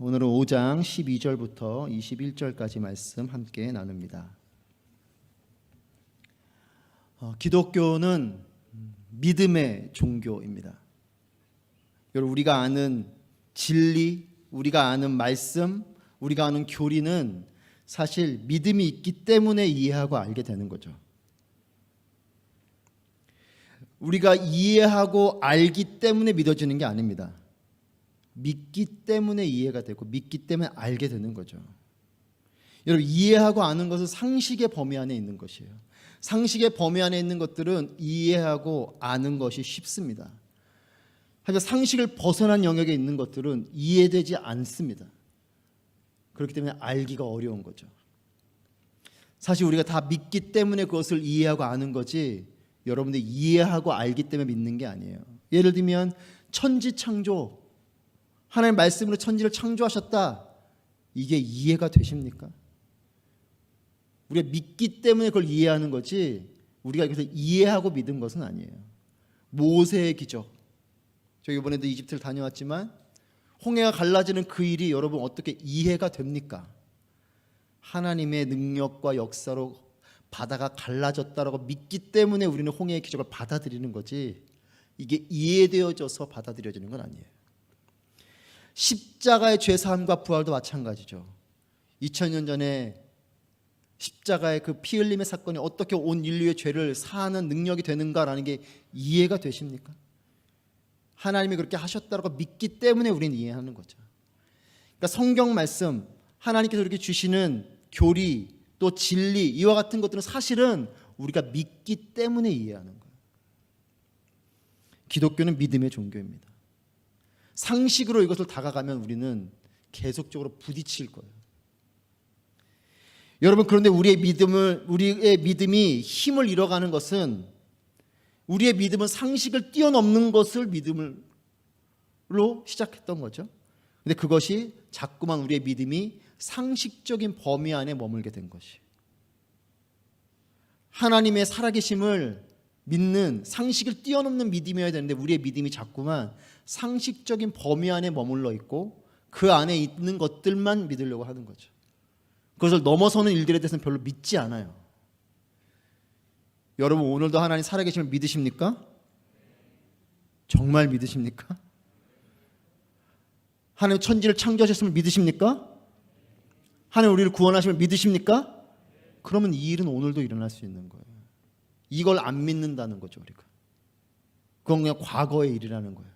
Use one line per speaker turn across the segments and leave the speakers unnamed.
오늘은 5장 12절부터 21절까지 말씀 함께 나눕니다. 기독교는 믿음의 종교입니다. 여러분, 우리가 아는 진리, 우리가 아는 말씀, 우리가 아는 교리는 사실 믿음이 있기 때문에 이해하고 알게 되는 거죠. 우리가 이해하고 알기 때문에 믿어지는 게 아닙니다. 믿기 때문에 이해가 되고 믿기 때문에 알게 되는 거죠. 여러분, 이해하고 아는 것은 상식의 범위 안에 있는 것이에요. 상식의 범위 안에 있는 것들은 이해하고 아는 것이 쉽습니다. 하지만 상식을 벗어난 영역에 있는 것들은 이해되지 않습니다. 그렇기 때문에 알기가 어려운 거죠. 사실 우리가 다 믿기 때문에 그것을 이해하고 아는 거지, 여러분들이 이해하고 알기 때문에 믿는 게 아니에요. 예를 들면 천지창조, 하나님 말씀으로 천지를 창조하셨다, 이게 이해가 되십니까? 우리가 믿기 때문에 그걸 이해하는 거지, 우리가 이것을 이해하고 믿은 것은 아니에요. 모세의 기적, 저 이번에도 이집트를 다녀왔지만 홍해가 갈라지는 그 일이 여러분 어떻게 이해가 됩니까? 하나님의 능력과 역사로 바다가 갈라졌다라고 믿기 때문에 우리는 홍해의 기적을 받아들이는 거지, 이게 이해되어져서 받아들여지는 건 아니에요. 십자가의 죄사함과 부활도 마찬가지죠. 2000년 전에 십자가의 그 피 흘림의 사건이 어떻게 온 인류의 죄를 사하는 능력이 되는가라는 게 이해가 되십니까? 하나님이 그렇게 하셨다고 믿기 때문에 우리는 이해하는 거죠. 그러니까 성경 말씀, 하나님께서 이렇게 주시는 교리, 또 진리, 이와 같은 것들은 사실은 우리가 믿기 때문에 이해하는 거예요. 기독교는 믿음의 종교입니다. 상식으로 이것을 다가가면 우리는 계속적으로 부딪힐 거예요. 여러분, 그런데 우리의 믿음이 힘을 잃어가는 것은, 우리의 믿음은 상식을 뛰어넘는 것을 믿음으로 시작했던 거죠. 근데 그것이 자꾸만 우리의 믿음이 상식적인 범위 안에 머물게 된 것이, 하나님의 살아계심을 믿는 상식을 뛰어넘는 믿음이어야 되는데 우리의 믿음이 자꾸만 상식적인 범위 안에 머물러 있고 그 안에 있는 것들만 믿으려고 하는 거죠. 그것을 넘어서는 일들에 대해서는 별로 믿지 않아요. 여러분, 오늘도 하나님 살아계심을 믿으십니까? 정말 믿으십니까? 하나님 천지를 창조하셨음을 믿으십니까? 하나님 우리를 구원하심을 믿으십니까? 그러면 이 일은 오늘도 일어날 수 있는 거예요. 이걸 안 믿는다는 거죠. 우리가 그건 그냥 과거의 일이라는 거예요.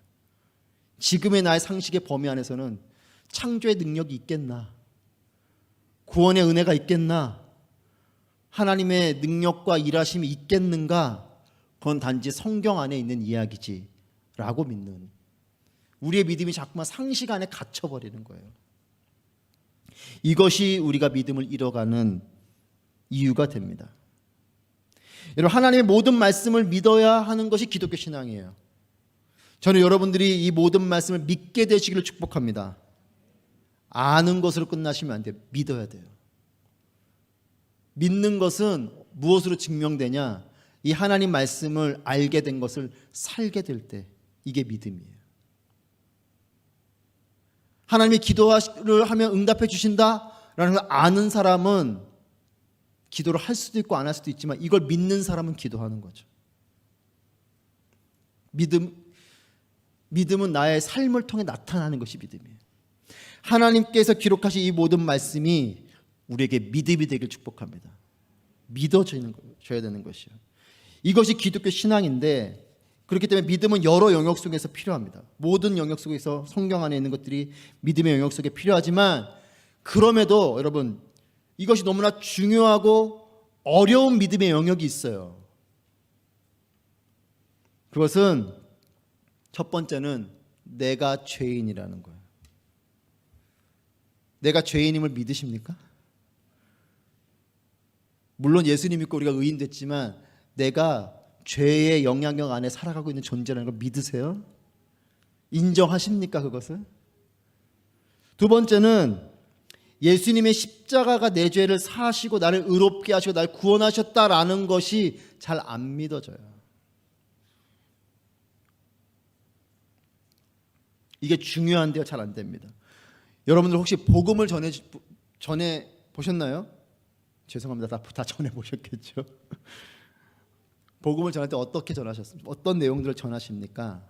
지금의 나의 상식의 범위 안에서는 창조의 능력이 있겠나, 구원의 은혜가 있겠나, 하나님의 능력과 일하심이 있겠는가, 그건 단지 성경 안에 있는 이야기지 라고 믿는, 우리의 믿음이 자꾸만 상식 안에 갇혀버리는 거예요. 이것이 우리가 믿음을 잃어가는 이유가 됩니다. 여러분, 하나님의 모든 말씀을 믿어야 하는 것이 기독교 신앙이에요. 저는 여러분들이 이 모든 말씀을 믿게 되시기를 축복합니다. 아는 것으로 끝나시면 안 돼요. 믿어야 돼요. 믿는 것은 무엇으로 증명되냐? 이 하나님 말씀을 알게 된 것을 살게 될 때, 이게 믿음이에요. 하나님이 기도를 하면 응답해 주신다라는 걸 아는 사람은 기도를 할 수도 있고 안 할 수도 있지만, 이걸 믿는 사람은 기도하는 거죠. 믿음은 나의 삶을 통해 나타나는 것이 믿음이에요. 하나님께서 기록하신 이 모든 말씀이 우리에게 믿음이 되길 축복합니다. 믿어져야 되는 것이요. 이것이 기독교 신앙인데, 그렇기 때문에 믿음은 여러 영역 속에서 필요합니다. 모든 영역 속에서 성경 안에 있는 것들이 믿음의 영역 속에 필요하지만, 그럼에도 여러분, 이것이 너무나 중요하고 어려운 믿음의 영역이 있어요. 그것은 첫 번째는 내가 죄인이라는 거예요. 내가 죄인임을 믿으십니까? 물론 예수님 믿고 우리가 의인 됐지만 내가 죄의 영향력 안에 살아가고 있는 존재라는 걸 믿으세요? 인정하십니까, 그것을? 두 번째는 예수님의 십자가가 내 죄를 사하시고 나를 의롭게 하시고 나를 구원하셨다라는 것이 잘 안 믿어져요. 이게 중요한데요, 잘 안 됩니다. 여러분들 혹시 복음을 전해 보셨나요? 죄송합니다. 다 전해 보셨겠죠. 복음을 전할 때 어떻게 전하셨습니까? 어떤 내용들을 전하십니까?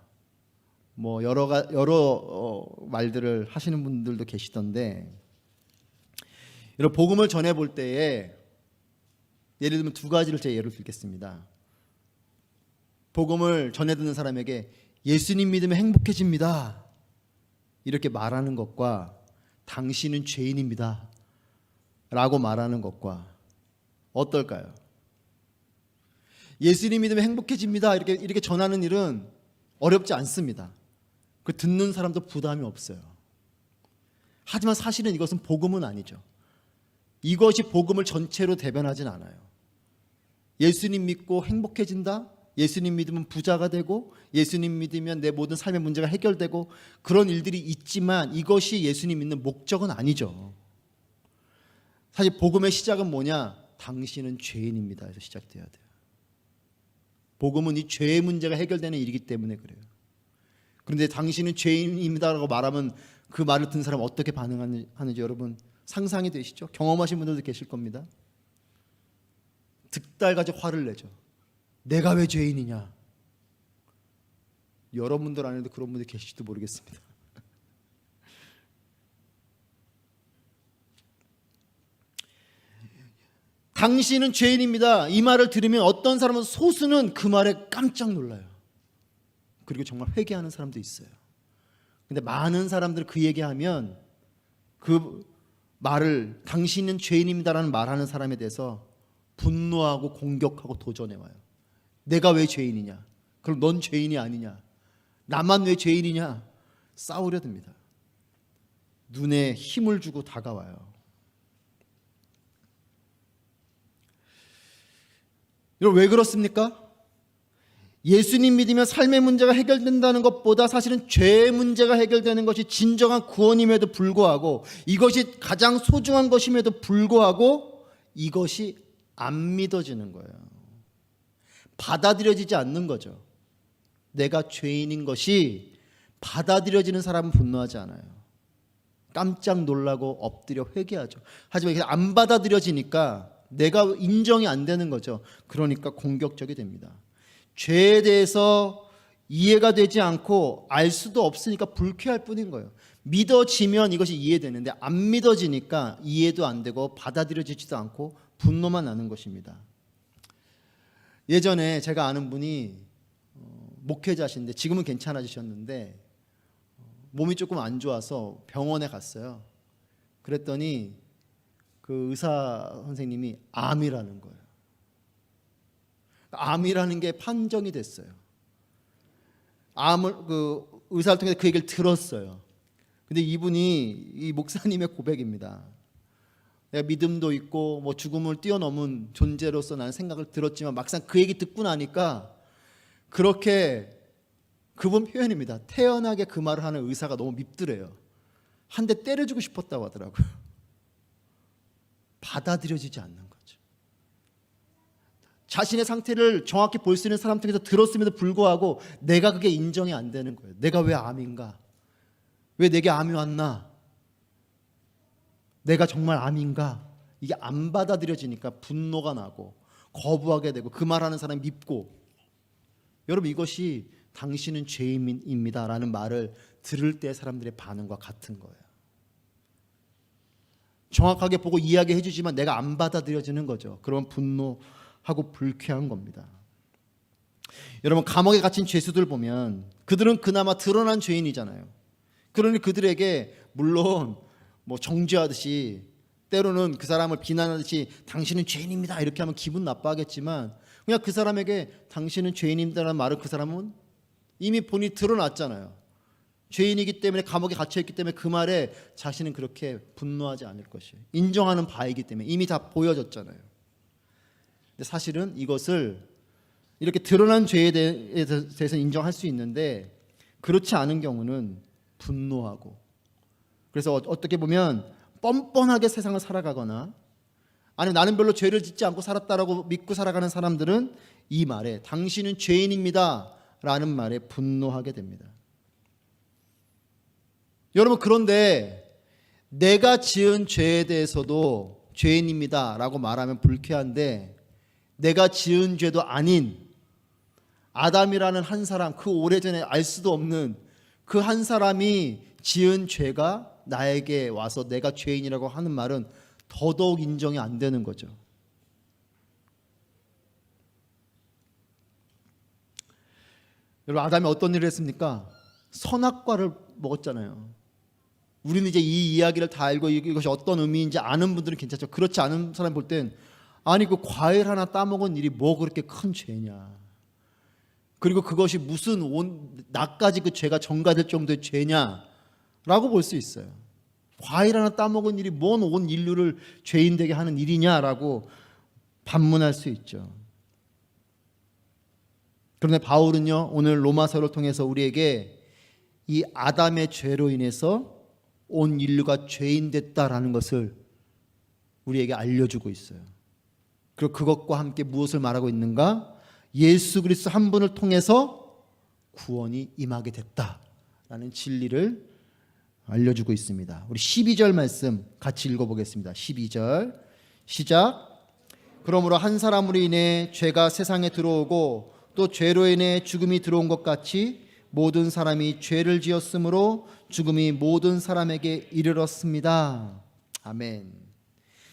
뭐 여러 말들을 하시는 분들도 계시던데, 여러분 복음을 전해 볼 때에 예를 들면 두 가지를 제가 예를 들겠습니다. 복음을 전해 듣는 사람에게 예수님 믿으면 행복해집니다 이렇게 말하는 것과 당신은 죄인입니다 라고 말하는 것과 어떨까요? 예수님 믿으면 행복해집니다 이렇게 전하는 일은 어렵지 않습니다. 그 듣는 사람도 부담이 없어요. 하지만 사실은 이것은 복음은 아니죠. 이것이 복음을 전체로 대변하진 않아요. 예수님 믿고 행복해진다? 예수님 믿으면 부자가 되고, 예수님 믿으면 내 모든 삶의 문제가 해결되고, 그런 일들이 있지만 이것이 예수님 믿는 목적은 아니죠. 사실 복음의 시작은 뭐냐? 당신은 죄인입니다 해서 시작돼야 돼요. 복음은 이 죄의 문제가 해결되는 일이기 때문에 그래요. 그런데 당신은 죄인입니다라고 말하면 그 말을 듣는 사람은 어떻게 반응하는지 여러분 상상이 되시죠? 경험하신 분들도 계실 겁니다. 득달같이 화를 내죠. 내가 왜 죄인이냐? 여러분들 안에도 그런 분들이 계실지도 모르겠습니다. 당신은 죄인입니다. 이 말을 들으면 어떤 사람은 소수는 그 말에 깜짝 놀라요. 그리고 정말 회개하는 사람도 있어요. 근데 많은 사람들은 그 얘기하면 그 말을 당신은 죄인입니다라는 말하는 사람에 대해서 분노하고 공격하고 도전해와요. 내가 왜 죄인이냐? 그럼 넌 죄인이 아니냐? 나만 왜 죄인이냐? 싸우려 듭니다. 눈에 힘을 주고 다가와요. 여러분 왜 그렇습니까? 예수님 믿으면 삶의 문제가 해결된다는 것보다 사실은 죄의 문제가 해결되는 것이 진정한 구원임에도 불구하고, 이것이 가장 소중한 것임에도 불구하고 이것이 안 믿어지는 거예요. 받아들여지지 않는 거죠. 내가 죄인인 것이 받아들여지는 사람은 분노하지 않아요. 깜짝 놀라고 엎드려 회개하죠. 하지만 이게 안 받아들여지니까 내가 인정이 안 되는 거죠. 그러니까 공격적이 됩니다. 죄에 대해서 이해가 되지 않고 알 수도 없으니까 불쾌할 뿐인 거예요. 믿어지면 이것이 이해되는데 안 믿어지니까 이해도 안 되고 받아들여지지도 않고 분노만 나는 것입니다. 예전에 제가 아는 분이 목회자신데 지금은 괜찮아지셨는데 몸이 조금 안 좋아서 병원에 갔어요. 그랬더니 그 의사 선생님이 암이라는 거예요. 암이라는 게 판정이 됐어요. 암을 그 의사를 통해서 그 얘기를 들었어요. 근데 이분이 이 목사님의 고백입니다. 내가 믿음도 있고 뭐 죽음을 뛰어넘은 존재로서 나는 생각을 들었지만 막상 그 얘기 듣고 나니까 그렇게 그분 표현입니다. 태연하게 그 말을 하는 의사가 너무 밉더래요. 한 대 때려주고 싶었다고 하더라고요. 받아들여지지 않는 거죠. 자신의 상태를 정확히 볼 수 있는 사람 통해서 들었음에도 불구하고 내가 그게 인정이 안 되는 거예요. 내가 왜 암인가? 왜 내게 암이 왔나? 내가 정말 암인가? 이게 안 받아들여지니까 분노가 나고 거부하게 되고 그 말하는 사람이 밉고, 여러분 이것이 당신은 죄인입니다 라는 말을 들을 때 사람들의 반응과 같은 거예요. 정확하게 보고 이야기해 주지만 내가 안 받아들여지는 거죠. 그러면 분노하고 불쾌한 겁니다. 여러분 감옥에 갇힌 죄수들 보면 그들은 그나마 드러난 죄인이잖아요. 그러니 그들에게 물론 뭐 정죄하듯이 때로는 그 사람을 비난하듯이 당신은 죄인입니다 이렇게 하면 기분 나빠하겠지만, 그냥 그 사람에게 당신은 죄인입니다라는 말을 그 사람은 이미 본인이 드러났잖아요. 죄인이기 때문에 감옥에 갇혀있기 때문에 그 말에 자신은 그렇게 분노하지 않을 것이에요. 인정하는 바이기 때문에 이미 다 보여졌잖아요. 근데 사실은 이것을 이렇게 드러난 죄에 대해서 인정할 수 있는데 그렇지 않은 경우는 분노하고, 그래서 어떻게 보면 뻔뻔하게 세상을 살아가거나 아니면 나는 별로 죄를 짓지 않고 살았다라고 믿고 살아가는 사람들은 이 말에 당신은 죄인입니다 라는 말에 분노하게 됩니다. 여러분 그런데 내가 지은 죄에 대해서도 죄인입니다 라고 말하면 불쾌한데, 내가 지은 죄도 아닌 아담이라는 한 사람, 그 오래전에 알 수도 없는 그 한 사람이 지은 죄가 나에게 와서 내가 죄인이라고 하는 말은 더더욱 인정이 안 되는 거죠. 여러분, 아담이 어떤 일을 했습니까? 선악과를 먹었잖아요. 우리는 이제 이 이야기를 다 알고 이것이 어떤 의미인지 아는 분들은 괜찮죠. 그렇지 않은 사람 볼 땐, 아니 그 과일 하나 따먹은 일이 뭐 그렇게 큰 죄냐, 그리고 그것이 무슨 나까지 그 죄가 전가될 정도의 죄냐라고 볼 수 있어요. 과일 하나 따먹은 일이 뭔 온 인류를 죄인 되게 하는 일이냐라고 반문할 수 있죠. 그런데 바울은요, 오늘 로마서를 통해서 우리에게 이 아담의 죄로 인해서 온 인류가 죄인 됐다라는 것을 우리에게 알려주고 있어요. 그리고 그것과 함께 무엇을 말하고 있는가? 예수 그리스도 한 분을 통해서 구원이 임하게 됐다라는 진리를 알려주고 있습니다. 우리 12절 말씀 같이 읽어보겠습니다. 12절 시작. 그러므로 한 사람으로 인해 죄가 세상에 들어오고 또 죄로 인해 죽음이 들어온 것 같이 모든 사람이 죄를 지었으므로 죽음이 모든 사람에게 이르렀습니다. 아멘.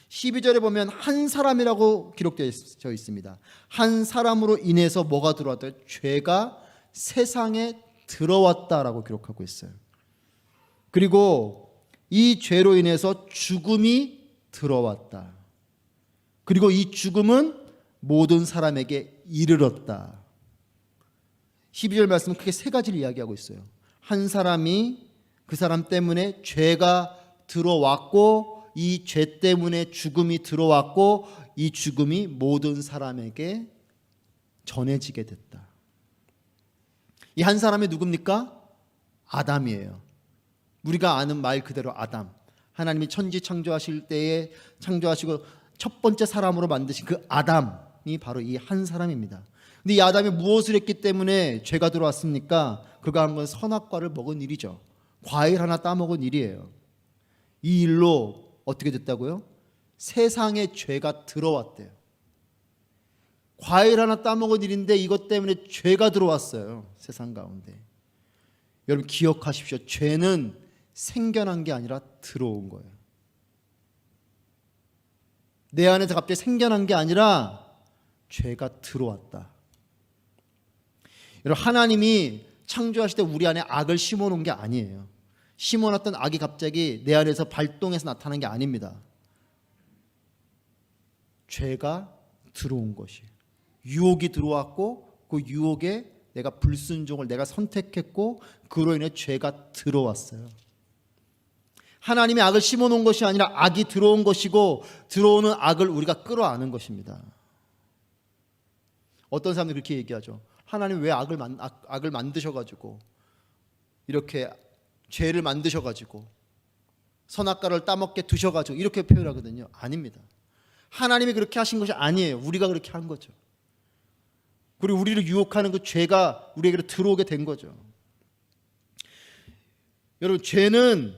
12절에 보면 한 사람이라고 기록되어 있습니다. 한 사람으로 인해서 뭐가 들어왔다? 죄가 세상에 들어왔다라고 기록하고 있어요. 그리고 이 죄로 인해서 죽음이 들어왔다. 그리고 이 죽음은 모든 사람에게 이르렀다. 12절 말씀은 크게 세 가지를 이야기하고 있어요. 한 사람이 그 사람 때문에 죄가 들어왔고, 이 죄 때문에 죽음이 들어왔고, 이 죽음이 모든 사람에게 전해지게 됐다. 이 한 사람이 누굽니까? 아담이에요. 우리가 아는 말 그대로 아담. 하나님이 천지 창조하실 때에 창조하시고 첫 번째 사람으로 만드신 그 아담이 바로 이 한 사람입니다. 근데 이 아담이 무엇을 했기 때문에 죄가 들어왔습니까? 그가 한 건 선악과를 먹은 일이죠. 과일 하나 따먹은 일이에요. 이 일로 어떻게 됐다고요? 세상에 죄가 들어왔대요. 과일 하나 따먹은 일인데 이것 때문에 죄가 들어왔어요. 세상 가운데. 여러분 기억하십시오. 죄는 생겨난 게 아니라 들어온 거예요. 내 안에서 갑자기 생겨난 게 아니라 죄가 들어왔다. 여러분, 하나님이 창조하실 때 우리 안에 악을 심어놓은 게 아니에요. 심어놨던 악이 갑자기 내 안에서 발동해서 나타난 게 아닙니다. 죄가 들어온 것이에요. 유혹이 들어왔고, 그 유혹에 내가 불순종을 내가 선택했고, 그로 인해 죄가 들어왔어요. 하나님이 악을 심어놓은 것이 아니라 악이 들어온 것이고, 들어오는 악을 우리가 끌어안은 것입니다. 어떤 사람들이 그렇게 얘기하죠. 하나님 왜 악을 만드셔가지고, 이렇게 죄를 만드셔가지고, 선악과를 따먹게 두셔가지고 이렇게 표현하거든요. 아닙니다. 하나님이 그렇게 하신 것이 아니에요. 우리가 그렇게 한 거죠. 그리고 우리를 유혹하는 그 죄가 우리에게로 들어오게 된 거죠. 여러분, 죄는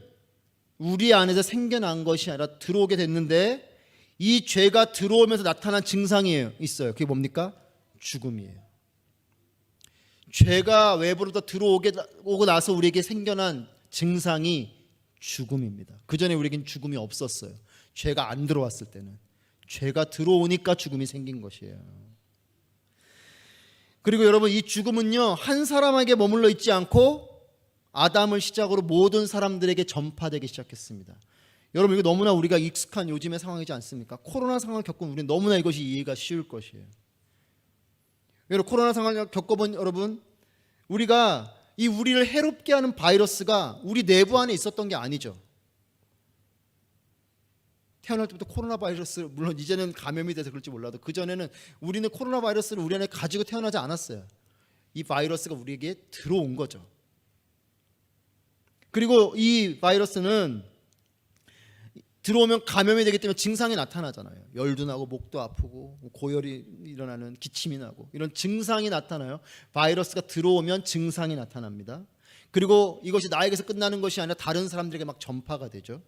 우리 안에서 생겨난 것이 아니라 들어오게 됐는데, 이 죄가 들어오면서 나타난 증상이 있어요. 그게 뭡니까? 죽음이에요. 죄가 외부로부터 들어오고 나서 우리에게 생겨난 증상이 죽음입니다. 그 전에 우리에겐 죽음이 없었어요. 죄가 안 들어왔을 때는. 죄가 들어오니까 죽음이 생긴 것이에요. 그리고 여러분, 이 죽음은요, 한 사람에게 머물러 있지 않고 아담을 시작으로 모든 사람들에게 전파되기 시작했습니다. 여러분, 이거 너무나 우리가 익숙한 요즘의 상황이지 않습니까? 코로나 상황을 겪은 우리는 너무나 이것이 이해가 쉬울 것이에요. 여러분, 코로나 상황을 겪어본 여러분, 우리가 이 우리를 해롭게 하는 바이러스가 우리 내부 안에 있었던 게 아니죠. 태어날 때부터 코로나 바이러스, 물론 이제는 감염이 돼서 그럴지 몰라도 그전에는 우리는 코로나 바이러스를 우리 안에 가지고 태어나지 않았어요. 이 바이러스가 우리에게 들어온 거죠. 그리고 이 바이러스는 들어오면 감염이 되기 때문에 증상이 나타나잖아요. 열도 나고 목도 아프고 고열이 일어나는, 기침이 나고 이런 증상이 나타나요. 바이러스가 들어오면 증상이 나타납니다. 그리고 이것이 나에게서 끝나는 것이 아니라 다른 사람들에게 막 전파가 되죠.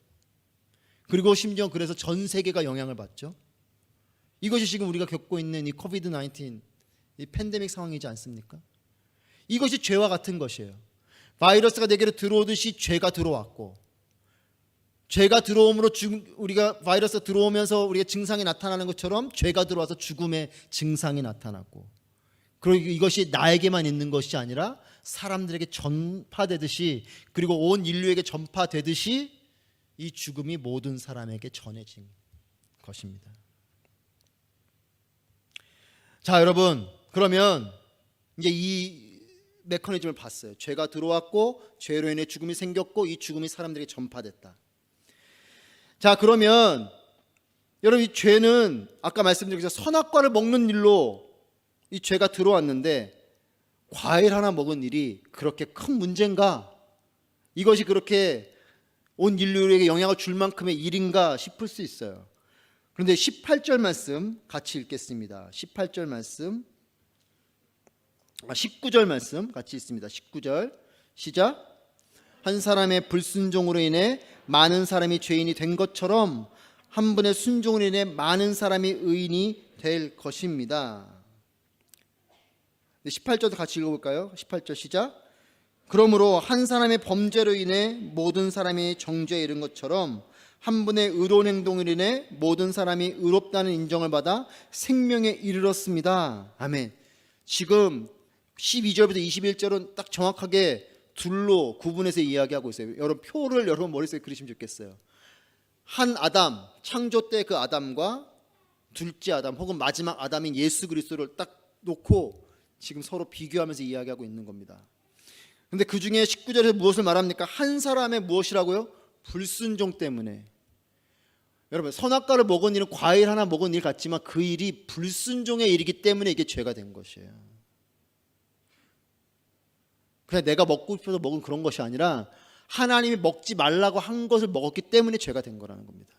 그리고 심지어 그래서 전 세계가 영향을 받죠. 이것이 지금 우리가 겪고 있는 이 코비드 19, 이 팬데믹 상황이지 않습니까? 이것이 죄와 같은 것이에요. 바이러스가 내게로 들어오듯이 죄가 들어왔고, 죄가 들어옴으로 우리가 바이러스가 들어오면서 우리가 증상이 나타나는 것처럼 죄가 들어와서 죽음의 증상이 나타났고, 그리고 이것이 나에게만 있는 것이 아니라 사람들에게 전파되듯이, 그리고 온 인류에게 전파되듯이 이 죽음이 모든 사람에게 전해진 것입니다. 자, 여러분, 그러면 이제 이 메커니즘을 봤어요. 죄가 들어왔고 죄로 인해 죽음이 생겼고 이 죽음이 사람들에게 전파됐다. 자, 그러면 여러분, 이 죄는 아까 말씀드린 것처럼 선악과를 먹는 일로 이 죄가 들어왔는데, 과일 하나 먹은 일이 그렇게 큰 문제인가? 이것이 그렇게 온 인류에게 영향을 줄 만큼의 일인가 싶을 수 있어요. 그런데 18절 말씀 같이 읽겠습니다. 18절 말씀, 19절 말씀 같이 있습니다. 19절 시작. 한 사람의 불순종으로 인해 많은 사람이 죄인이 된 것처럼 한 분의 순종으로 인해 많은 사람이 의인이 될 것입니다. 18절도 같이 읽어볼까요? 18절 시작. 그러므로 한 사람의 범죄로 인해 모든 사람이 정죄에 이른 것처럼 한 분의 의로운 행동으로 인해 모든 사람이 의롭다는 인정을 받아 생명에 이르렀습니다. 아멘. 지금 12절부터 21절은 딱 정확하게 둘로 구분해서 이야기하고 있어요. 여러분, 표를 여러분 머릿속에 그리시면 좋겠어요. 한 아담, 창조 때 그 아담과 둘째 아담 혹은 마지막 아담인 예수 그리스도를 딱 놓고 지금 서로 비교하면서 이야기하고 있는 겁니다. 근데 그 중에 19절에서 무엇을 말합니까? 한 사람의 무엇이라고요? 불순종 때문에. 여러분, 선악과를 먹은 일은 과일 하나 먹은 일 같지만 그 일이 불순종의 일이기 때문에 이게 죄가 된 것이에요. 그냥 내가 먹고 싶어서 먹은 그런 것이 아니라 하나님이 먹지 말라고 한 것을 먹었기 때문에 죄가 된 거라는 겁니다.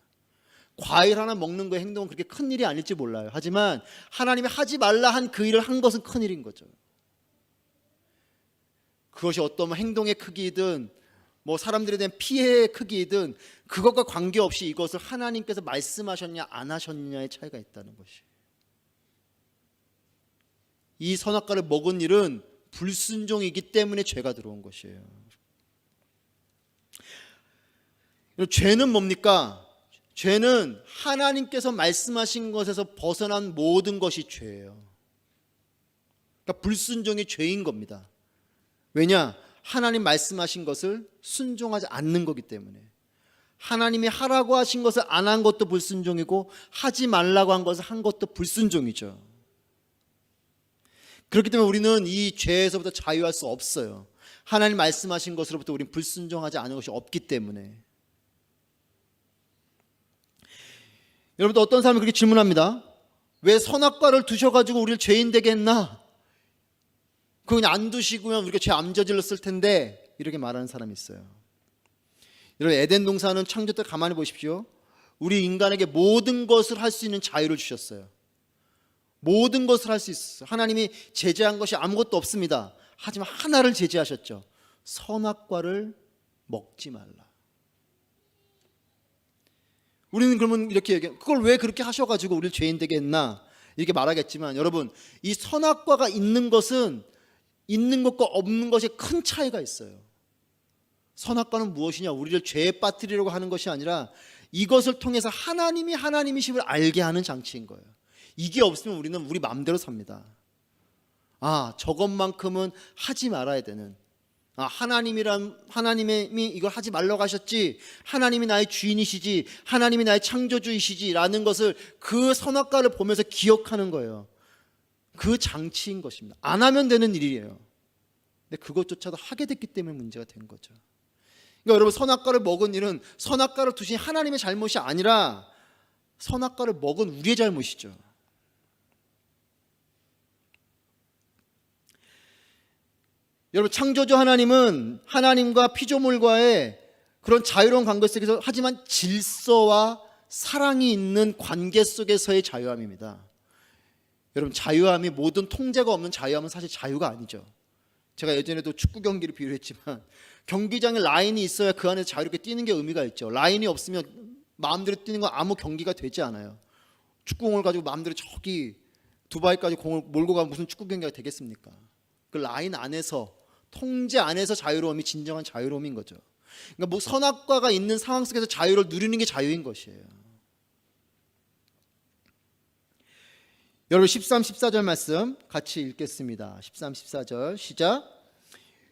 과일 하나 먹는 거의 행동은 그렇게 큰 일이 아닐지 몰라요. 하지만 하나님이 하지 말라 한 그 일을 한 것은 큰 일인 거죠. 그것이 어떤 행동의 크기이든 뭐 사람들에 대한 피해의 크기이든 그것과 관계없이 이것을 하나님께서 말씀하셨냐 안 하셨냐의 차이가 있다는 것이. 이 선악과를 먹은 일은 불순종이기 때문에 죄가 들어온 것이에요. 죄는 뭡니까? 죄는 하나님께서 말씀하신 것에서 벗어난 모든 것이 죄예요. 그러니까 불순종이 죄인 겁니다. 왜냐? 하나님 말씀하신 것을 순종하지 않는 거기 때문에. 하나님이 하라고 하신 것을 안 한 것도 불순종이고 하지 말라고 한 것을 한 것도 불순종이죠. 그렇기 때문에 우리는 이 죄에서부터 자유할 수 없어요. 하나님 말씀하신 것으로부터 우리는 불순종하지 않은 것이 없기 때문에. 여러분들, 어떤 사람이 그렇게 질문합니다. 왜 선악과를 두셔가지고 우리를 죄인 되게 했나? 그거 그냥 안 두시고면 우리가 죄 안 저질렀을 텐데, 이렇게 말하는 사람이 있어요. 여러분, 에덴 동산은 창조 때 가만히 보십시오. 우리 인간에게 모든 것을 할 수 있는 자유를 주셨어요. 모든 것을 할 수 있어요. 하나님이 제재한 것이 아무것도 없습니다. 하지만 하나를 제재하셨죠. 선악과를 먹지 말라. 우리는 그러면 이렇게 얘기해요. 그걸 왜 그렇게 하셔가지고 우리를 죄인 되게 했나? 이렇게 말하겠지만, 여러분, 이 선악과가 있는 것은 있는 것과 없는 것에 큰 차이가 있어요. 선악과는 무엇이냐? 우리를 죄에 빠뜨리려고 하는 것이 아니라 이것을 통해서 하나님이 하나님이심을 알게 하는 장치인 거예요. 이게 없으면 우리는 우리 마음대로 삽니다. 저것만큼은 하지 말아야 되는. 하나님이 이걸 하지 말라고 하셨지, 하나님이 나의 주인이시지, 하나님이 나의 창조주이시지 라는 것을 그 선악과를 보면서 기억하는 거예요. 그 장치인 것입니다. 안 하면 되는 일이에요. 근데 그것조차도 하게 됐기 때문에 문제가 된 거죠. 그러니까 여러분, 선악과를 먹은 일은 선악과를 두신 하나님의 잘못이 아니라 선악과를 먹은 우리의 잘못이죠. 여러분, 창조주 하나님은 하나님과 피조물과의 그런 자유로운 관계 속에서, 하지만 질서와 사랑이 있는 관계 속에서의 자유함입니다. 여러분, 자유함이 모든 통제가 없는 자유함은 사실 자유가 아니죠. 제가 예전에도 축구 경기를 비유했지만 경기장에 라인이 있어야 그 안에서 자유롭게 뛰는 게 의미가 있죠. 라인이 없으면 마음대로 뛰는 건 아무 경기가 되지 않아요. 축구공을 가지고 마음대로 저기 두바이까지 공을 몰고 가면 무슨 축구 경기가 되겠습니까? 그 라인 안에서, 통제 안에서 자유로움이 진정한 자유로움인 거죠. 그러니까 뭐 선악과가 있는 상황 속에서 자유를 누리는 게 자유인 것이에요. 여러분 13, 14절 말씀 같이 읽겠습니다. 13, 14절 시작.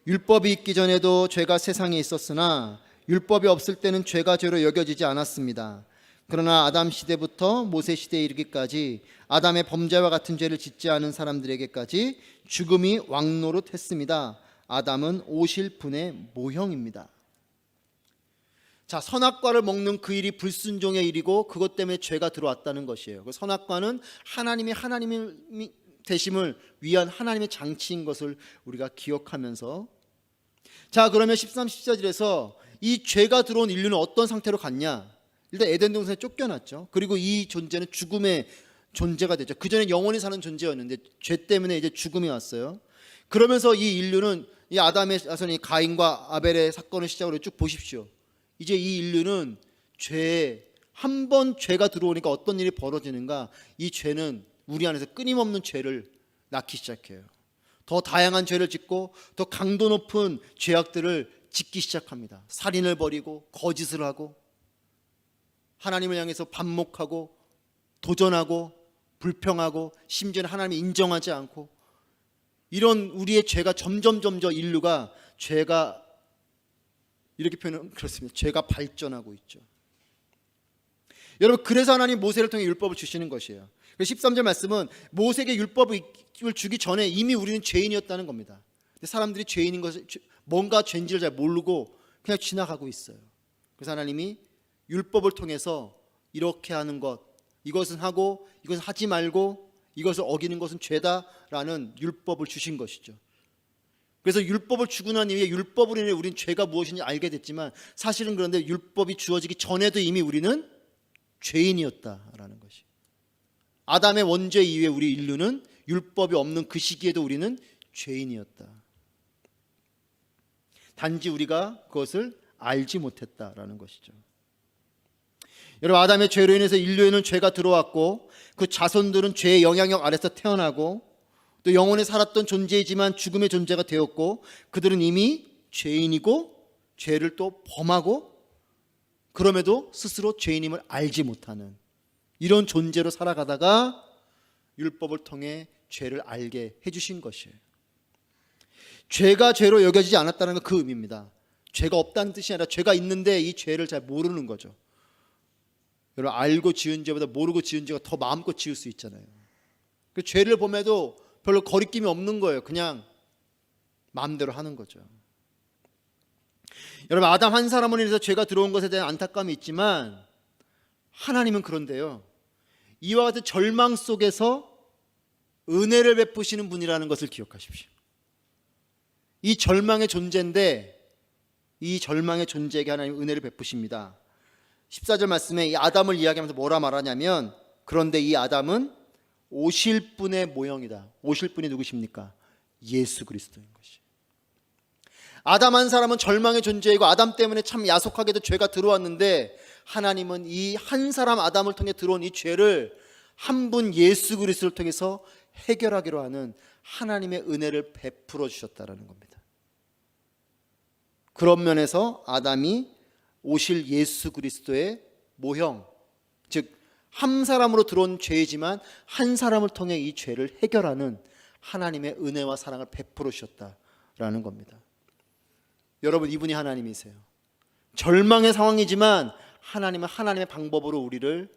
율법이 있기 전에도 죄가 세상에 있었으나 율법이 없을 때는 죄가 죄로 여겨지지 않았습니다. 그러나 아담 시대부터 모세 시대에 이르기까지 아담의 범죄와 같은 죄를 짓지 않은 사람들에게까지 죽음이 왕노릇했습니다. 아담은 오실 분의 모형입니다. 자, 선악과를 먹는 그 일이 불순종의 일이고 그것 때문에 죄가 들어왔다는 것이에요. 그 선악과는 하나님의 되심을 위한 하나님의 장치인 것을 우리가 기억하면서, 자, 그러면 13, 14절에서 이 죄가 들어온 인류는 어떤 상태로 갔냐? 일단 에덴 동산에 쫓겨났죠. 그리고 이 존재는 죽음의 존재가 되죠. 그전에 영원히 사는 존재였는데 죄 때문에 이제 죽음이 왔어요. 그러면서 이 인류는 이 아담의 자손이 가인과 아벨의 사건을 시작으로 쭉 보십시오. 이제 이 인류는 한 번 죄가 들어오니까 어떤 일이 벌어지는가? 이 죄는 우리 안에서 끊임없는 죄를 낳기 시작해요. 더 다양한 죄를 짓고 더 강도 높은 죄악들을 짓기 시작합니다. 살인을 벌이고 거짓을 하고 하나님을 향해서 반목하고 도전하고 불평하고 심지어는 하나님을 인정하지 않고, 이런 우리의 죄가 점점 인류가 죄가 이렇게 표현은 그렇습니다. 죄가 발전하고 있죠. 여러분, 그래서 하나님 모세를 통해 율법을 주시는 것이에요. 13절 말씀은 모세에게 율법을 주기 전에 이미 우리는 죄인이었다는 겁니다. 근데 사람들이 죄인인 것을, 뭔가 죄인지를 잘 모르고 그냥 지나가고 있어요. 그래서 하나님이 율법을 통해서 이렇게 하는 것, 이것은 하고 이것은 하지 말고 이것을 어기는 것은 죄다라는 율법을 주신 것이죠. 그래서 율법을 주고 난 이후에 율법으로 인해 우리는 죄가 무엇인지 알게 됐지만, 사실은 그런데 율법이 주어지기 전에도 이미 우리는 죄인이었다라는 것이. 아담의 원죄 이후에 우리 인류는 율법이 없는 그 시기에도 우리는 죄인이었다. 단지 우리가 그것을 알지 못했다라는 것이죠. 여러분, 아담의 죄로 인해서 인류에는 죄가 들어왔고 그 자손들은 죄의 영향력 아래서 태어나고 또 영원히 살았던 존재이지만 죽음의 존재가 되었고, 그들은 이미 죄인이고 죄를 또 범하고 그럼에도 스스로 죄인임을 알지 못하는 이런 존재로 살아가다가 율법을 통해 죄를 알게 해주신 것이에요. 죄가 죄로 여겨지지 않았다는 건 그 의미입니다. 죄가 없다는 뜻이 아니라 죄가 있는데 이 죄를 잘 모르는 거죠. 여러분, 알고 지은 죄보다 모르고 지은 죄가 더 마음껏 지을 수 있잖아요. 그 죄를 범해도 별로 거리낌이 없는 거예요. 그냥 마음대로 하는 거죠. 여러분, 아담 한 사람으로 인해서 죄가 들어온 것에 대한 안타까움이 있지만 하나님은 그런데요, 이와 같은 절망 속에서 은혜를 베푸시는 분이라는 것을 기억하십시오. 이 절망의 존재인데 이 절망의 존재에게 하나님 은혜를 베푸십니다. 14절 말씀에 이 아담을 이야기하면서 뭐라 말하냐면, 그런데 이 아담은 오실 분의 모형이다. 오실 분이 누구십니까? 예수 그리스도인 것이. 아담 한 사람은 절망의 존재이고 아담 때문에 참 야속하게도 죄가 들어왔는데, 하나님은 이 한 사람 아담을 통해 들어온 이 죄를 한 분 예수 그리스도를 통해서 해결하기로 하는 하나님의 은혜를 베풀어 주셨다라는 겁니다. 그런 면에서 아담이 오실 예수 그리스도의 모형, 즉 한 사람으로 들어온 죄이지만 한 사람을 통해 이 죄를 해결하는 하나님의 은혜와 사랑을 베풀어 주셨다라는 겁니다. 여러분, 이분이 하나님이세요. 절망의 상황이지만 하나님은 하나님의 방법으로 우리를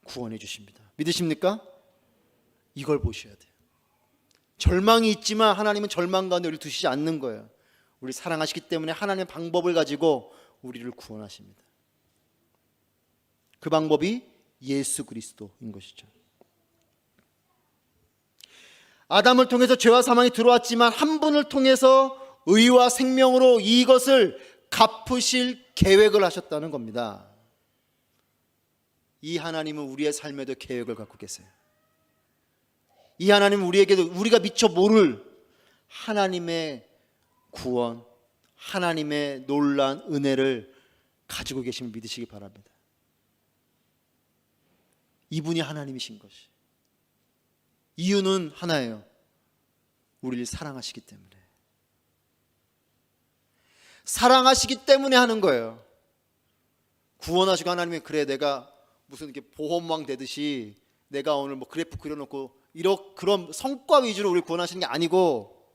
구원해 주십니다. 믿으십니까? 이걸 보셔야 돼요. 절망이 있지만 하나님은 절망 가운데 우리를 두시지 않는 거예요. 우리 사랑하시기 때문에 하나님의 방법을 가지고 우리를 구원하십니다. 그 방법이 예수 그리스도인 것이죠. 아담을 통해서 죄와 사망이 들어왔지만 한 분을 통해서 의와 생명으로 이것을 갚으실 계획을 하셨다는 겁니다. 이 하나님은 우리의 삶에도 계획을 갖고 계세요. 이 하나님은 우리에게도 우리가 미처 모를 하나님의 구원, 하나님의 놀라운 은혜를 가지고 계심을 믿으시기 바랍니다. 이분이 하나님이신 것이. 이유는 하나예요. 우리를 사랑하시기 때문에. 사랑하시기 때문에 하는 거예요. 구원하시고 하나님이 그래 내가 무슨 이렇게 보험왕 되듯이 내가 오늘 뭐 그래프 그려놓고 그런 성과 위주로 우리를 구원하시는 게 아니고,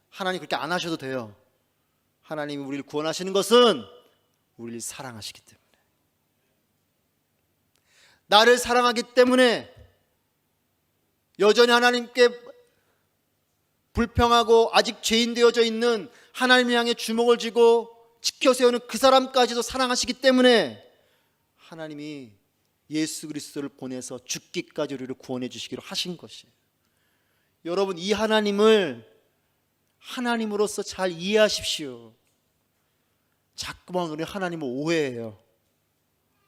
하나님 그렇게 안 하셔도 돼요. 하나님이 우리를 구원하시는 것은 우리를 사랑하시기 때문에, 나를 사랑하기 때문에 여전히 하나님께 불평하고 아직 죄인 되어져 있는 하나님 향해 주먹을 쥐고 지켜 세우는 그 사람까지도 사랑하시기 때문에 하나님이 예수 그리스도를 보내서 죽기까지 우리를 구원해 주시기로 하신 것이에요. 여러분, 이 하나님을 하나님으로서 잘 이해하십시오. 자꾸만 우리 하나님을 오해해요.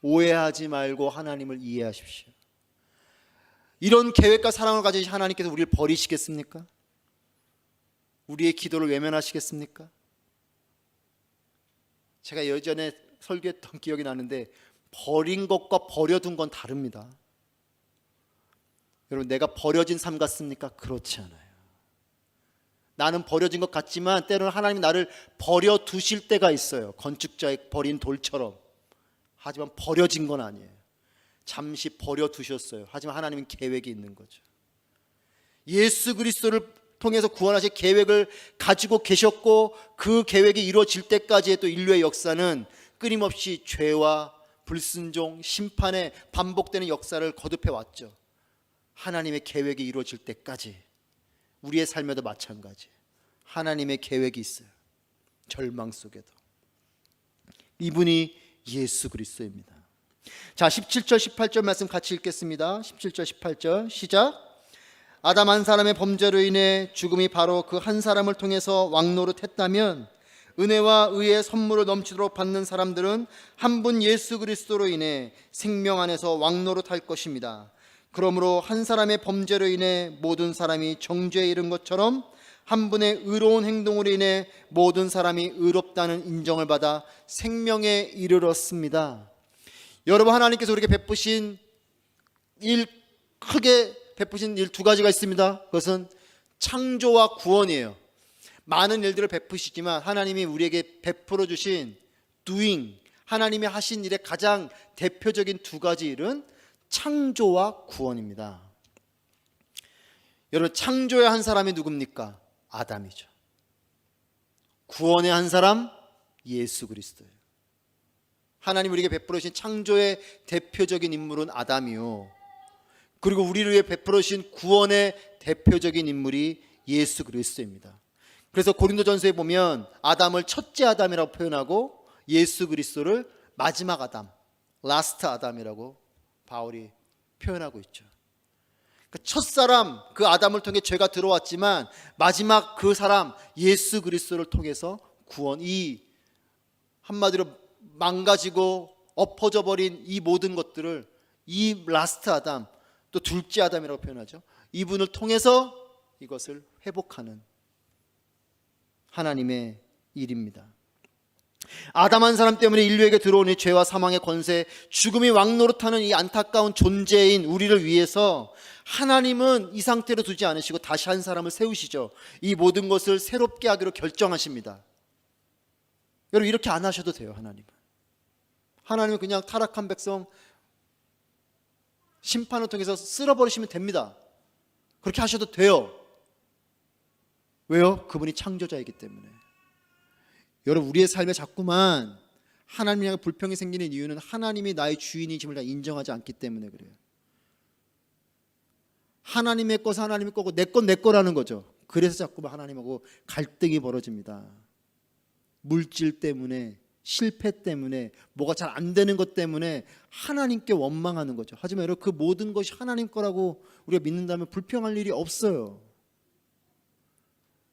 오해하지 말고 하나님을 이해하십시오. 이런 계획과 사랑을 가지신 하나님께서 우리를 버리시겠습니까? 우리의 기도를 외면하시겠습니까? 제가 예전에 설교했던 기억이 나는데, 버린 것과 버려둔 건 다릅니다. 여러분, 내가 버려진 삶 같습니까? 그렇지 않아요. 나는 버려진 것 같지만 때로는 하나님이 나를 버려두실 때가 있어요. 건축자의 버린 돌처럼. 하지만 버려진 건 아니에요. 잠시 버려두셨어요. 하지만 하나님은 계획이 있는 거죠. 예수 그리스도를 통해서 구원하실 계획을 가지고 계셨고, 그 계획이 이루어질 때까지의 또 인류의 역사는 끊임없이 죄와 불순종, 심판의 반복되는 역사를 거듭해 왔죠. 하나님의 계획이 이루어질 때까지 우리의 삶에도 마찬가지. 하나님의 계획이 있어요. 절망 속에도. 이분이 예수 그리스도입니다. 자, 17절 18절 말씀 같이 읽겠습니다. 17절 18절 시작. 아담 한 사람의 범죄로 인해 죽음이 바로 그 한 사람을 통해서 왕노릇했다면, 은혜와 의의 선물을 넘치도록 받는 사람들은 한 분 예수 그리스도로 인해 생명 안에서 왕노릇할 것입니다. 그러므로 한 사람의 범죄로 인해 모든 사람이 정죄에 이른 것처럼 한 분의 의로운 행동으로 인해 모든 사람이 의롭다는 인정을 받아 생명에 이르렀습니다. 여러분, 하나님께서 우리에게 크게 베푸신 일 두 가지가 있습니다. 그것은 창조와 구원이에요. 많은 일들을 베푸시지만 하나님이 우리에게 베풀어 주신 doing, 하나님이 하신 일의 가장 대표적인 두 가지 일은 창조와 구원입니다. 여러분, 창조의 한 사람이 누굽니까? 아담이죠. 구원의 한 사람, 예수 그리스도예요. 하나님 우리에게 베풀어 주신 창조의 대표적인 인물은 아담이요, 그리고 우리를 위해 베풀어 주신 구원의 대표적인 인물이 예수 그리스도입니다. 그래서 고린도전서에 보면 아담을 첫째 아담이라고 표현하고 예수 그리스도를 마지막 아담, 라스트 아담이라고 바울이 표현하고 있죠. 첫사람 그 아담을 통해 죄가 들어왔지만 마지막 그 사람 예수 그리스도를 통해서 구원, 이 한마디로 망가지고 엎어져 버린 이 모든 것들을 이 라스트 아담, 또 둘째 아담이라고 표현하죠. 이분을 통해서 이것을 회복하는 하나님의 일입니다. 아담 한 사람 때문에 인류에게 들어온 이 죄와 사망의 권세, 죽음이 왕노릇하는 이 안타까운 존재인 우리를 위해서 하나님은 이 상태로 두지 않으시고 다시 한 사람을 세우시죠. 이 모든 것을 새롭게 하기로 결정하십니다. 여러분, 이렇게 안 하셔도 돼요. 하나님은 그냥 타락한 백성 심판을 통해서 쓸어버리시면 됩니다. 그렇게 하셔도 돼요. 왜요? 그분이 창조자이기 때문에. 여러분, 우리의 삶에 자꾸만 하나님 향해 불평이 생기는 이유는 하나님이 나의 주인이심을 다 인정하지 않기 때문에 그래요. 하나님의 것은 하나님의 거고 내 건 내 거라는 거죠. 그래서 자꾸만 하나님하고 갈등이 벌어집니다. 물질 때문에, 실패 때문에, 뭐가 잘 안 되는 것 때문에 하나님께 원망하는 거죠. 하지만 여러분, 그 모든 것이 하나님 거라고 우리가 믿는다면 불평할 일이 없어요.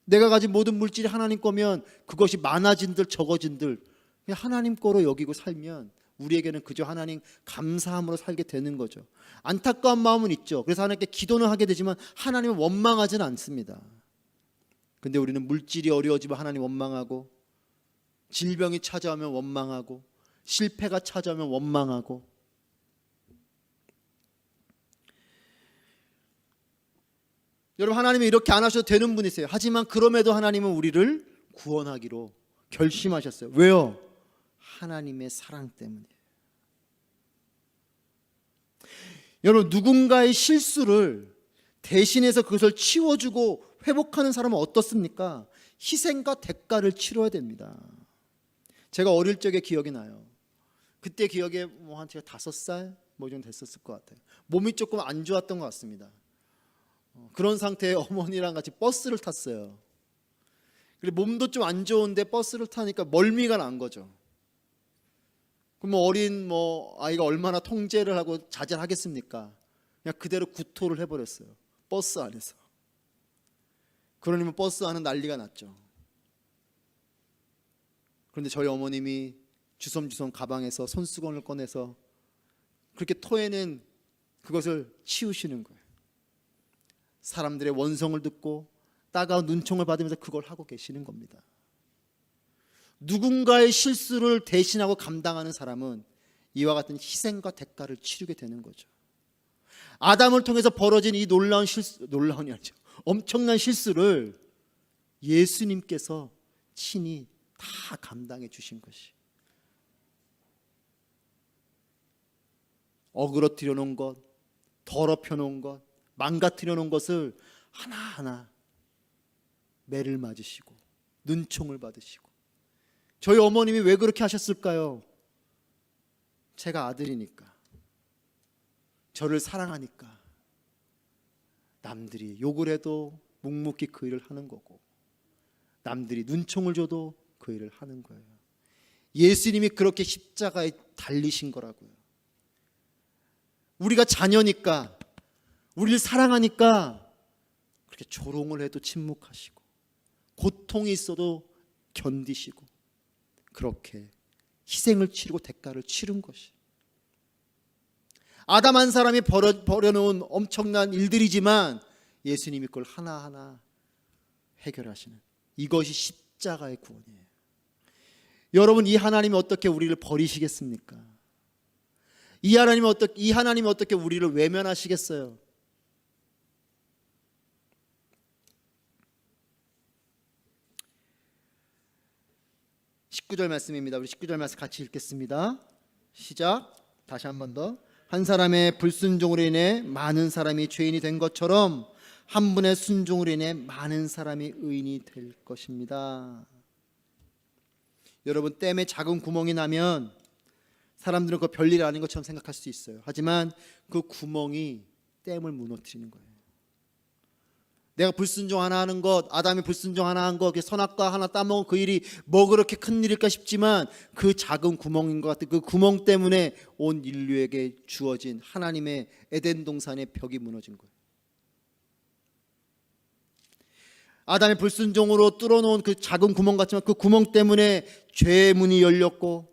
내가 가진 모든 물질이 하나님 거면 그것이 많아진들 적어진들 그냥 하나님 거로 여기고 살면 우리에게는 그저 하나님 감사함으로 살게 되는 거죠. 안타까운 마음은 있죠. 그래서 하나님께 기도는 하게 되지만 하나님을 원망하지는 않습니다. 근데 우리는 물질이 어려워지면 하나님 원망하고, 질병이 찾아오면 원망하고, 실패가 찾아오면 원망하고. 여러분, 하나님이 이렇게 안 하셔도 되는 분이세요. 하지만 그럼에도 하나님은 우리를 구원하기로 결심하셨어요. 왜요? 하나님의 사랑 때문에. 여러분, 누군가의 실수를 대신해서 그것을 치워주고 회복하는 사람은 어떻습니까? 희생과 대가를 치러야 됩니다. 제가 어릴 적에 기억이 나요. 그때 기억에 한 제가 5살 뭐 정도 됐었을 것 같아요. 몸이 조금 안 좋았던 것 같습니다. 그런 상태에 어머니랑 같이 버스를 탔어요. 그리고 몸도 좀 안 좋은데 버스를 타니까 멀미가 난 거죠. 그럼 어린 아이가 얼마나 통제를 하고 자제를 하겠습니까? 그냥 그대로 구토를 해버렸어요. 버스 안에서. 그러면 버스 안은 난리가 났죠. 그런데 저희 어머님이 주섬주섬 가방에서 손수건을 꺼내서 그렇게 토해낸 그것을 치우시는 거예요. 사람들의 원성을 듣고 따가운 눈총을 받으면서 그걸 하고 계시는 겁니다. 누군가의 실수를 대신하고 감당하는 사람은 이와 같은 희생과 대가를 치르게 되는 거죠. 아담을 통해서 벌어진 이 놀라운이 아니죠. 엄청난 실수를 예수님께서 친히 다 감당해 주신 것이. 어그러뜨려 놓은 것, 더럽혀 놓은 것, 망가뜨려 놓은 것을 하나하나 매를 맞으시고 눈총을 받으시고. 저희 어머님이 왜 그렇게 하셨을까요? 제가 아들이니까, 저를 사랑하니까 남들이 욕을 해도 묵묵히 그 일을 하는 거고, 남들이 눈총을 줘도 그 일을 하는 거예요. 예수님이 그렇게 십자가에 달리신 거라고요. 우리가 자녀니까, 우리를 사랑하니까 그렇게 조롱을 해도 침묵하시고, 고통이 있어도 견디시고, 그렇게 희생을 치르고 대가를 치른 것이. 아담 한 사람이 벌여놓은 엄청난 일들이지만 예수님이 그걸 하나하나 해결하시는, 이것이 십자가의 구원이에요. 여러분, 이 하나님이 어떻게 우리를 버리시겠습니까? 이 하나님이 어떻게 우리를 외면하시겠어요? (19절) 말씀입니다. 우리 19절 말씀 같이 읽겠습니다. 시작. 다시 한 번 더. 한 사람의 불순종으로 인해 많은 사람이 죄인이 된 것처럼 한 분의 순종으로 인해 많은 사람이 의인이 될 것입니다. 여러분, 댐에 작은 구멍이 나면 사람들은 그거 별일 아닌 것처럼 생각할 수 있어요. 하지만 그 구멍이 댐을 무너뜨리는 거예요. 내가 불순종 하나 하는 것, 아담이 불순종 하나 한 것, 선악과 하나 따먹은 그 일이 뭐 그렇게 큰 일일까 싶지만 그 작은 구멍인 것 같은 그 구멍 때문에 온 인류에게 주어진 하나님의 에덴 동산의 벽이 무너진 거예요. 아담의 불순종으로 뚫어놓은 그 작은 구멍 같지만 그 구멍 때문에 죄의 문이 열렸고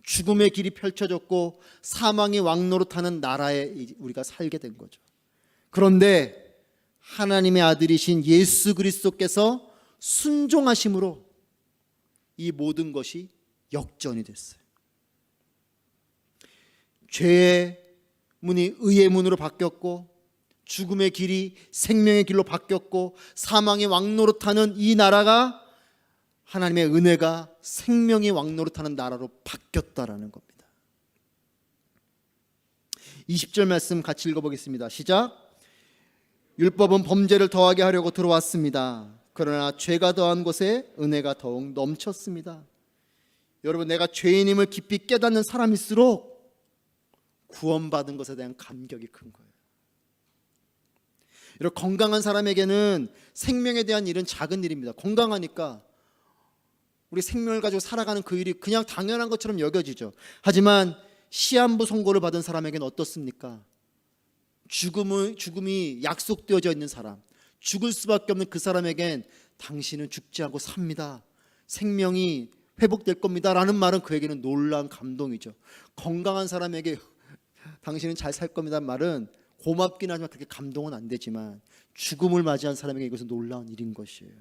죽음의 길이 펼쳐졌고 사망이 왕노릇하는 나라에 우리가 살게 된 거죠. 그런데 하나님의 아들이신 예수 그리스도께서 순종하심으로 이 모든 것이 역전이 됐어요. 죄의 문이 의의 문으로 바뀌었고 죽음의 길이 생명의 길로 바뀌었고 사망의 왕노릇하는 이 나라가 하나님의 은혜가 생명의 왕노릇하는 나라로 바뀌었다라는 겁니다. 20절 말씀 같이 읽어보겠습니다. 시작. 율법은 범죄를 더하게 하려고 들어왔습니다. 그러나 죄가 더한 곳에 은혜가 더욱 넘쳤습니다. 여러분, 내가 죄인임을 깊이 깨닫는 사람일수록 구원받은 것에 대한 감격이 큰 거예요. 여러분, 건강한 사람에게는 생명에 대한 일은 작은 일입니다. 건강하니까 우리 생명을 가지고 살아가는 그 일이 그냥 당연한 것처럼 여겨지죠. 하지만 시한부 선고를 받은 사람에게는 어떻습니까? 죽음이 약속되어져 있는 사람, 죽을 수밖에 없는 그 사람에겐 당신은 죽지 않고 삽니다, 생명이 회복될 겁니다 라는 말은 그에게는 놀라운 감동이죠. 건강한 사람에게 당신은 잘 살 겁니다 말은 고맙긴 하지만 그렇게 감동은 안 되지만 죽음을 맞이한 사람에게 이것은 놀라운 일인 것이에요.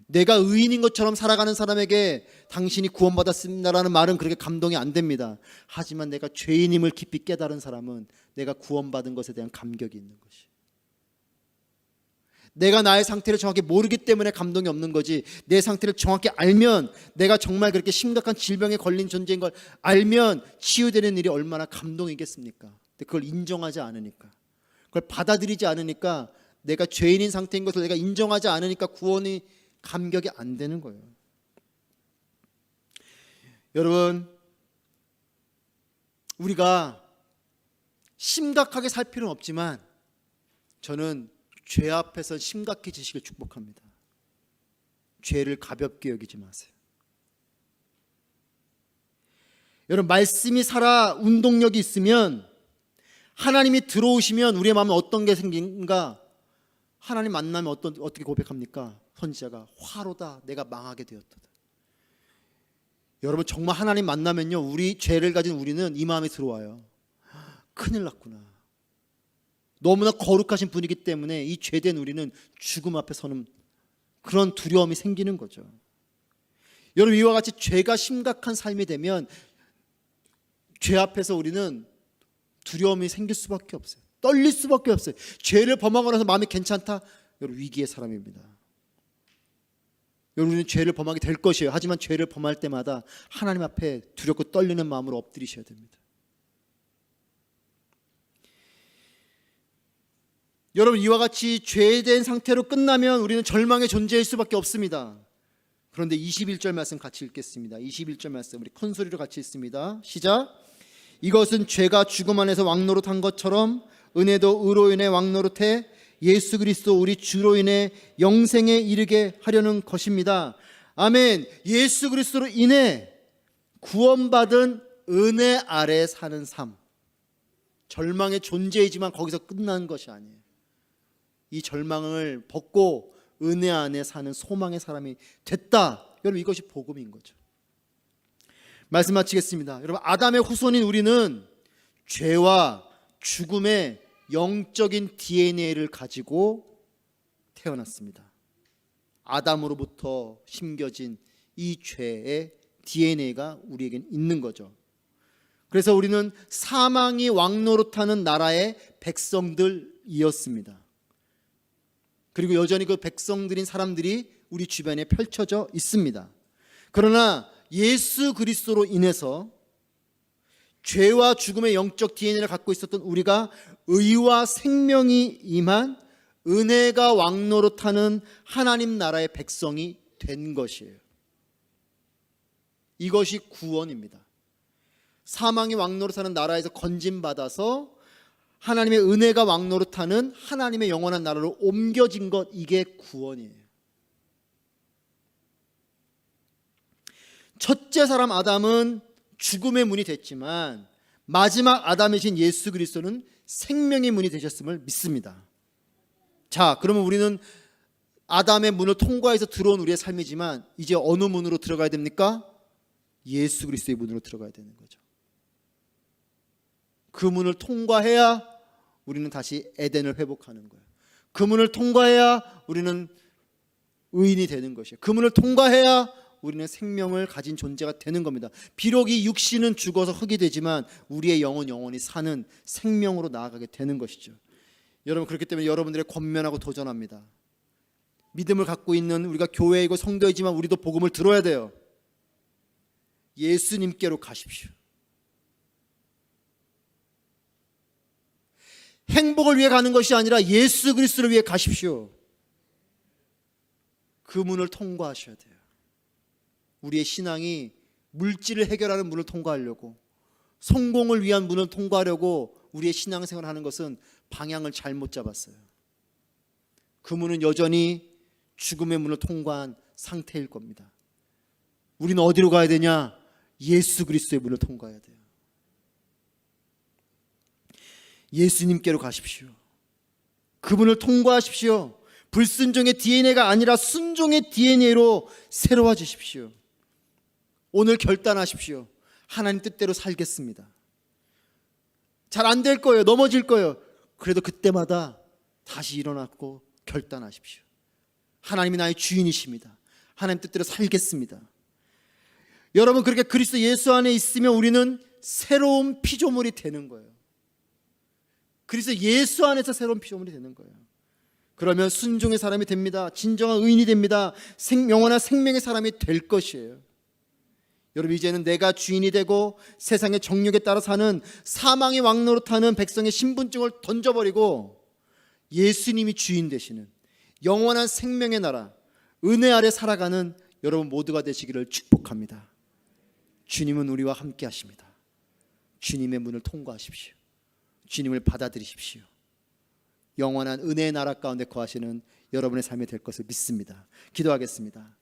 내가 의인인 것처럼 살아가는 사람에게 당신이 구원받았습니다라는 말은 그렇게 감동이 안 됩니다. 하지만 내가 죄인임을 깊이 깨달은 사람은 내가 구원받은 것에 대한 감격이 있는 것이. 내가 나의 상태를 정확히 모르기 때문에 감동이 없는 거지, 내 상태를 정확히 알면, 내가 정말 그렇게 심각한 질병에 걸린 존재인 걸 알면 치유되는 일이 얼마나 감동이겠습니까? 근데 그걸 인정하지 않으니까, 그걸 받아들이지 않으니까, 내가 죄인인 상태인 것을 내가 인정하지 않으니까 구원이 감격이 안 되는 거예요. 여러분, 우리가 심각하게 살 필요는 없지만 저는 죄 앞에서 심각해지시길 축복합니다. 죄를 가볍게 여기지 마세요. 여러분, 말씀이 살아 운동력이 있으면, 하나님이 들어오시면 우리의 마음에 어떤 게 생긴가? 하나님 만나면 어떻게 고백합니까? 선지자가 화로다, 내가 망하게 되었다. 여러분, 정말 하나님 만나면요, 우리 죄를 가진 우리는 이 마음이 들어와요. 큰일 났구나. 너무나 거룩하신 분이기 때문에 이 죄된 우리는 죽음 앞에 서는 그런 두려움이 생기는 거죠. 여러분, 이와 같이 죄가 심각한 삶이 되면 죄 앞에서 우리는 두려움이 생길 수밖에 없어요. 떨릴 수밖에 없어요. 죄를 범하고 나서 마음이 괜찮다? 여러분, 위기의 사람입니다. 여러분, 우리는 죄를 범하게 될 것이에요. 하지만 죄를 범할 때마다 하나님 앞에 두렵고 떨리는 마음으로 엎드리셔야 됩니다. 여러분, 이와 같이 죄된 상태로 끝나면 우리는 절망의 존재일 수밖에 없습니다. 그런데 21절 말씀 같이 읽겠습니다. 21절 말씀 우리 큰 소리로 같이 읽습니다. 시작. 이것은 죄가 죽음 안에서 왕노릇한 것처럼 은혜도 의로 인해 왕노릇해 예수 그리스도 우리 주로 인해 영생에 이르게 하려는 것입니다. 아멘. 예수 그리스도로 인해 구원받은 은혜 아래 사는 삶, 절망의 존재이지만 거기서 끝나는 것이 아니에요. 이 절망을 벗고 은혜 안에 사는 소망의 사람이 됐다. 여러분, 이것이 복음인 거죠. 말씀 마치겠습니다. 여러분, 아담의 후손인 우리는 죄와 죽음의 영적인 DNA를 가지고 태어났습니다. 아담으로부터 심겨진 이 죄의 DNA가 우리에겐 있는 거죠. 그래서 우리는 사망이 왕노릇하는 나라의 백성들이었습니다. 그리고 여전히 그 백성들인 사람들이 우리 주변에 펼쳐져 있습니다. 그러나 예수 그리스도로 인해서 죄와 죽음의 영적 DNA를 갖고 있었던 우리가 의와 생명이 임한 은혜가 왕노릇하는 하나님 나라의 백성이 된 것이에요. 이것이 구원입니다. 사망이 왕노릇하는 나라에서 건짐받아서 하나님의 은혜가 왕노릇하는 하나님의 영원한 나라로 옮겨진 것, 이게 구원이에요. 첫째 사람 아담은 죽음의 문이 됐지만 마지막 아담이신 예수 그리스도는 생명의 문이 되셨음을 믿습니다. 자, 그러면 우리는 아담의 문을 통과해서 들어온 우리의 삶이지만 이제 어느 문으로 들어가야 됩니까? 예수 그리스도의 문으로 들어가야 되는 거죠. 그 문을 통과해야 우리는 다시 에덴을 회복하는 거예요. 그 문을 통과해야 우리는 의인이 되는 것이에요. 그 문을 통과해야 우리는 생명을 가진 존재가 되는 겁니다. 비록 이 육신은 죽어서 흙이 되지만 우리의 영은 영원히 사는 생명으로 나아가게 되는 것이죠. 여러분, 그렇기 때문에 여러분들의 권면하고 도전합니다. 믿음을 갖고 있는 우리가 교회이고 성도이지만 우리도 복음을 들어야 돼요. 예수님께로 가십시오. 행복을 위해 가는 것이 아니라 예수 그리스도를 위해 가십시오. 그 문을 통과하셔야 돼요. 우리의 신앙이 물질을 해결하는 문을 통과하려고, 성공을 위한 문을 통과하려고 우리의 신앙생활을 하는 것은 방향을 잘못 잡았어요. 그 문은 여전히 죽음의 문을 통과한 상태일 겁니다. 우리는 어디로 가야 되냐? 예수 그리스도의 문을 통과해야 돼요. 예수님께로 가십시오. 그분을 통과하십시오. 불순종의 DNA가 아니라 순종의 DNA로 새로워 주십시오. 오늘 결단하십시오. 하나님 뜻대로 살겠습니다. 잘 안 될 거예요. 넘어질 거예요. 그래도 그때마다 다시 일어나고 결단하십시오. 하나님이 나의 주인이십니다. 하나님 뜻대로 살겠습니다. 여러분, 그렇게 그리스도 예수 안에 있으면 우리는 새로운 피조물이 되는 거예요. 그래서 예수 안에서 새로운 피조물이 되는 거예요. 그러면 순종의 사람이 됩니다. 진정한 의인이 됩니다. 영원한 생명의 사람이 될 것이에요. 여러분, 이제는 내가 주인이 되고 세상의 정욕에 따라 사는 사망의 왕노릇하는 백성의 신분증을 던져버리고 예수님이 주인 되시는 영원한 생명의 나라, 은혜 아래 살아가는 여러분 모두가 되시기를 축복합니다. 주님은 우리와 함께 하십니다. 주님의 문을 통과하십시오. 주님을 받아들이십시오. 영원한 은혜의 나라 가운데 거하시는 여러분의 삶이 될 것을 믿습니다. 기도하겠습니다.